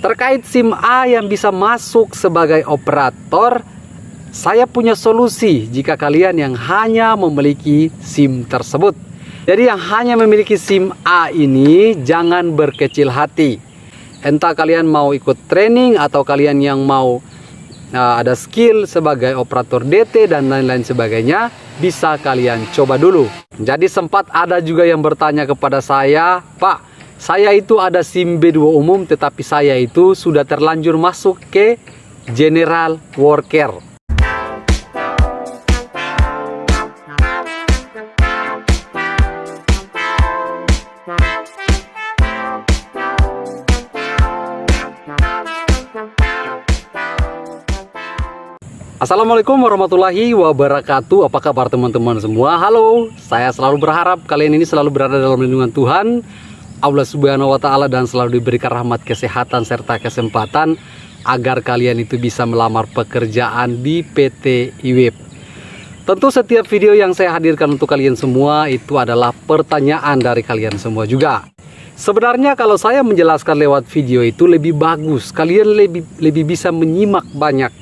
Terkait SIM A yang bisa masuk sebagai operator, saya punya solusi jika kalian yang hanya memiliki SIM tersebut. Jadi yang hanya memiliki SIM A ini jangan berkecil hati. Entah kalian mau ikut training atau kalian yang mau ada skill sebagai operator DT dan lain-lain sebagainya, bisa kalian coba dulu. Jadi sempat ada juga yang bertanya kepada saya, Pak, saya itu ada SIM B2 umum tetapi saya itu sudah terlanjur masuk ke General Worker. Assalamualaikum warahmatullahi wabarakatuh. Apa kabar teman-teman semua? Halo, saya selalu berharap kalian ini selalu berada dalam lindungan Tuhan Allah Subhanahu wa Ta'ala, dan selalu diberikan rahmat, kesehatan serta kesempatan agar kalian itu bisa melamar pekerjaan di PT IWIP. Tentu setiap video yang saya hadirkan untuk kalian semua itu adalah pertanyaan dari kalian semua juga. Sebenarnya kalau saya menjelaskan lewat video itu lebih bagus, kalian lebih bisa menyimak banyak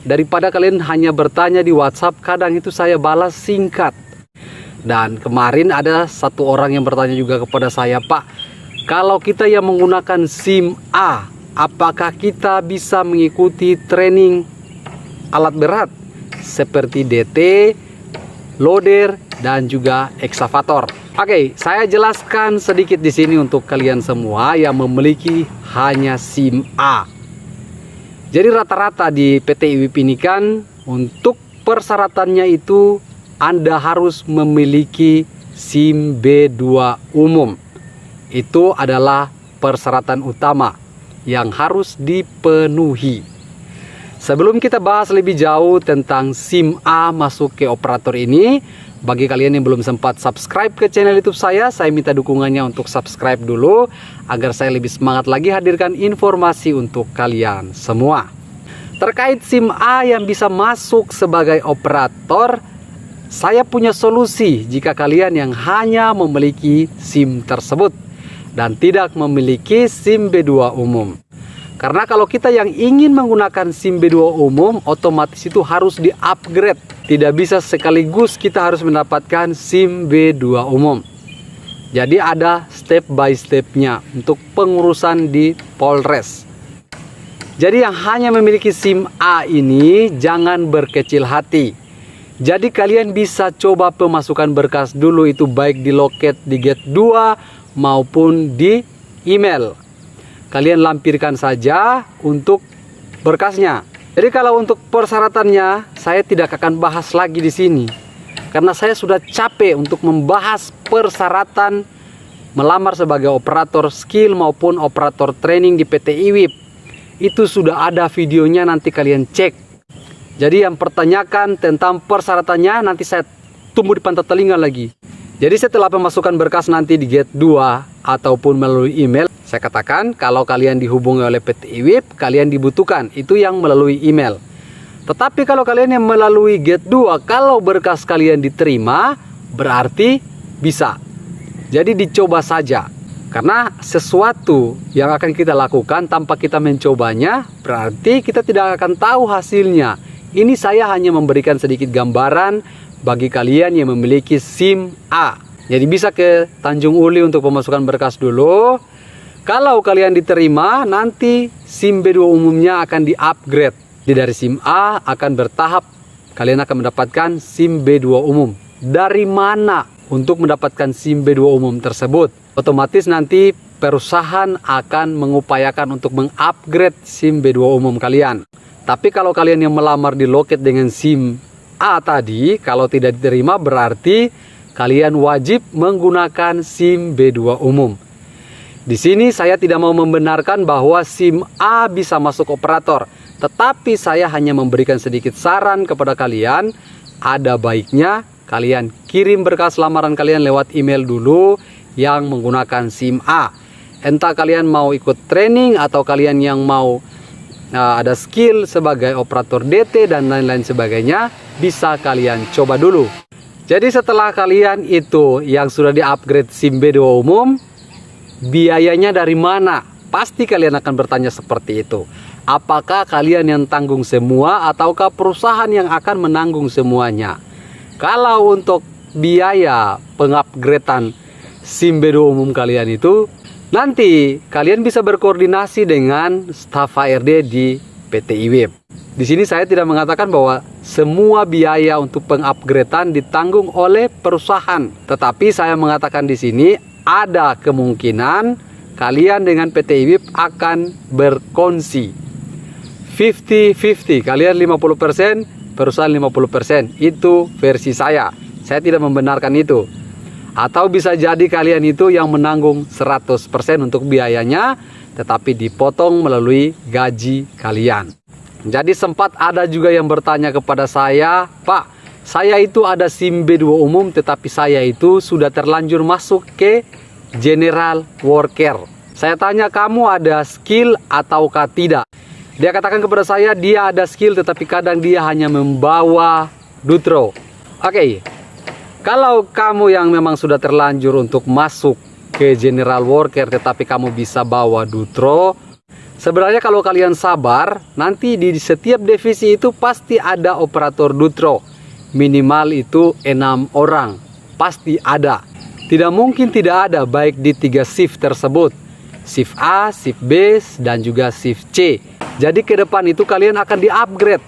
daripada kalian hanya bertanya di WhatsApp. Kadang itu saya balas singkat. Dan kemarin ada satu orang yang bertanya juga kepada saya, Pak, kalau kita yang menggunakan SIM A, apakah kita bisa mengikuti training alat berat seperti DT, loader, dan juga eksavator? Oke, saya jelaskan sedikit di sini untuk kalian semua yang memiliki hanya SIM A. Jadi rata-rata di PT IWIP ini kan untuk persyaratannya itu Anda harus memiliki SIM B2 umum. Itu adalah persyaratan utama yang harus dipenuhi. Sebelum kita bahas lebih jauh tentang SIM A masuk ke operator ini, bagi kalian yang belum sempat subscribe ke channel YouTube saya minta dukungannya untuk subscribe dulu agar saya lebih semangat lagi hadirkan informasi untuk kalian semua. Terkait SIM A yang bisa masuk sebagai operator, saya punya solusi jika kalian yang hanya memiliki SIM tersebut dan tidak memiliki SIM B2 umum. Karena kalau kita yang ingin menggunakan SIM B2 umum, otomatis itu harus di-upgrade. Tidak bisa sekaligus kita harus mendapatkan SIM B2 umum. Jadi ada step by stepnya untuk pengurusan di Polres. Jadi yang hanya memiliki SIM A ini jangan berkecil hati. Jadi kalian bisa coba pemasukan berkas dulu, itu baik di loket di gate 2 maupun di email. Kalian lampirkan saja untuk berkasnya. Jadi kalau untuk persyaratannya saya tidak akan bahas lagi di sini. Karena saya sudah capek untuk membahas persyaratan melamar sebagai operator skill maupun operator training di PT IWIP. Itu sudah ada videonya, nanti kalian cek. Jadi yang pertanyakan tentang persyaratannya nanti saya tunggu di pantat telinga lagi. Jadi setelah pemasukan berkas nanti di gate 2 ataupun melalui email, saya katakan kalau kalian dihubungi oleh PT IWIP, kalian dibutuhkan itu yang melalui email. Tetapi kalau kalian yang melalui gate 2, kalau berkas kalian diterima, berarti bisa. Jadi dicoba saja. Karena sesuatu yang akan kita lakukan tanpa kita mencobanya, berarti kita tidak akan tahu hasilnya. Ini saya hanya memberikan sedikit gambaran bagi kalian yang memiliki SIM A. Jadi bisa ke Tanjung Uli untuk pemasukan berkas dulu. Kalau kalian diterima, nanti SIM B2 umumnya akan di-upgrade. Jadi dari SIM A akan bertahap, kalian akan mendapatkan SIM B2 umum. Dari mana untuk mendapatkan SIM B2 umum tersebut? Otomatis nanti perusahaan akan mengupayakan untuk mengupgrade SIM B2 umum kalian. Tapi kalau kalian yang melamar di loket dengan SIM A tadi, kalau tidak diterima berarti kalian wajib menggunakan SIM B2 umum. Di sini saya tidak mau membenarkan bahwa SIM A bisa masuk operator, tetapi saya hanya memberikan sedikit saran kepada kalian. Ada baiknya kalian kirim berkas lamaran kalian lewat email dulu yang menggunakan SIM A. Entah kalian mau ikut training atau kalian yang mau ada skill sebagai operator DT dan lain-lain sebagainya, bisa kalian coba dulu. Jadi setelah kalian itu yang sudah di-upgrade SIM B2 umum, biayanya dari mana Pasti kalian akan bertanya seperti itu. Apakah kalian yang tanggung semua ataukah perusahaan yang akan menanggung semuanya? Kalau untuk biaya pengupgradean SIM B2 umum kalian itu, nanti kalian bisa berkoordinasi dengan staf HRD di PT IWIB. Di sini saya tidak mengatakan bahwa semua biaya untuk pengupgradean ditanggung oleh perusahaan, tetapi saya mengatakan di sini ada kemungkinan kalian dengan PT IWIB akan berkongsi 50-50, kalian 50%, perusahaan 50%. Itu versi saya. Saya tidak membenarkan itu. Atau bisa jadi kalian itu yang menanggung 100% untuk biayanya, tetapi dipotong melalui gaji kalian. Jadi sempat ada juga yang bertanya kepada saya, Pak, saya itu ada SIM B2 umum, tetapi saya itu sudah terlanjur masuk ke General Worker. Saya tanya, kamu ada skill ataukah tidak? Dia katakan kepada saya, dia ada skill, tetapi kadang dia hanya membawa Dutro. Oke, kalau kamu yang memang sudah terlanjur untuk masuk ke General Worker, tetapi kamu bisa bawa Dutro, sebenarnya kalau kalian sabar, nanti di setiap divisi itu pasti ada operator Dutro. Minimal itu 6 orang, pasti ada. Tidak mungkin tidak ada, baik di 3 shift tersebut. Shift A, shift B, dan juga shift C. Jadi ke depan itu kalian akan di-upgrade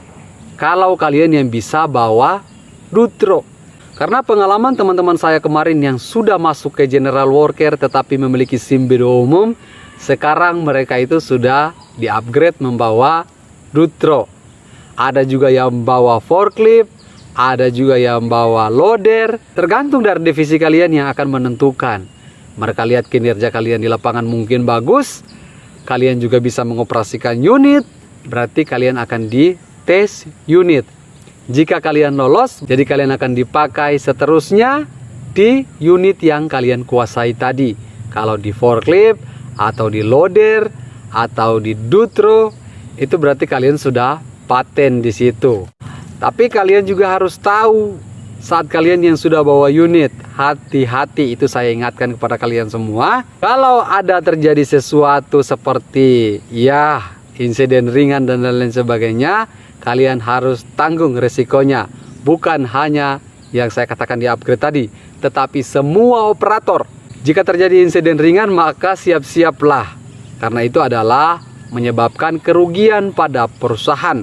kalau kalian yang bisa bawa Dutro. Karena pengalaman teman-teman saya kemarin yang sudah masuk ke General Worker tetapi memiliki SIM B2 umum, sekarang mereka itu sudah di-upgrade membawa Dutro. Ada juga yang bawa forklift, ada juga yang bawa loader. Tergantung dari divisi kalian yang akan menentukan. Mereka lihat kinerja kalian di lapangan mungkin bagus, kalian juga bisa mengoperasikan unit, berarti kalian akan dites unit. Jika kalian lolos, jadi kalian akan dipakai seterusnya di unit yang kalian kuasai tadi. Kalau di forklift, atau di loader, atau di Dutro, itu berarti kalian sudah paten di situ. Tapi kalian juga harus tahu, saat kalian yang sudah bawa unit, hati-hati, itu saya ingatkan kepada kalian semua. Kalau ada terjadi sesuatu seperti ya insiden ringan dan lain-lain sebagainya, kalian harus tanggung resikonya. Bukan hanya yang saya katakan di upgrade tadi, tetapi semua operator. Jika terjadi insiden ringan, maka siap-siaplah, karena itu adalah menyebabkan kerugian pada perusahaan.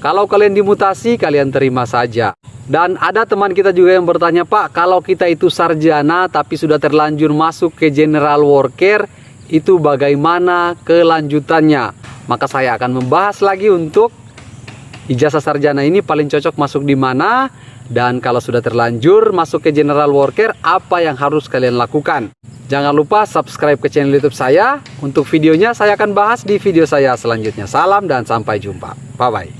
Kalau kalian dimutasi, kalian terima saja. Dan ada teman kita juga yang bertanya, Pak, kalau kita itu sarjana tapi sudah terlanjur masuk ke General Worker, itu bagaimana kelanjutannya? Maka saya akan membahas lagi untuk ijazah sarjana ini paling cocok masuk di mana, dan kalau sudah terlanjur masuk ke General Worker, apa yang harus kalian lakukan. Jangan lupa subscribe ke channel YouTube saya. Untuk videonya saya akan bahas di video saya selanjutnya. Salam dan sampai jumpa. Bye-bye.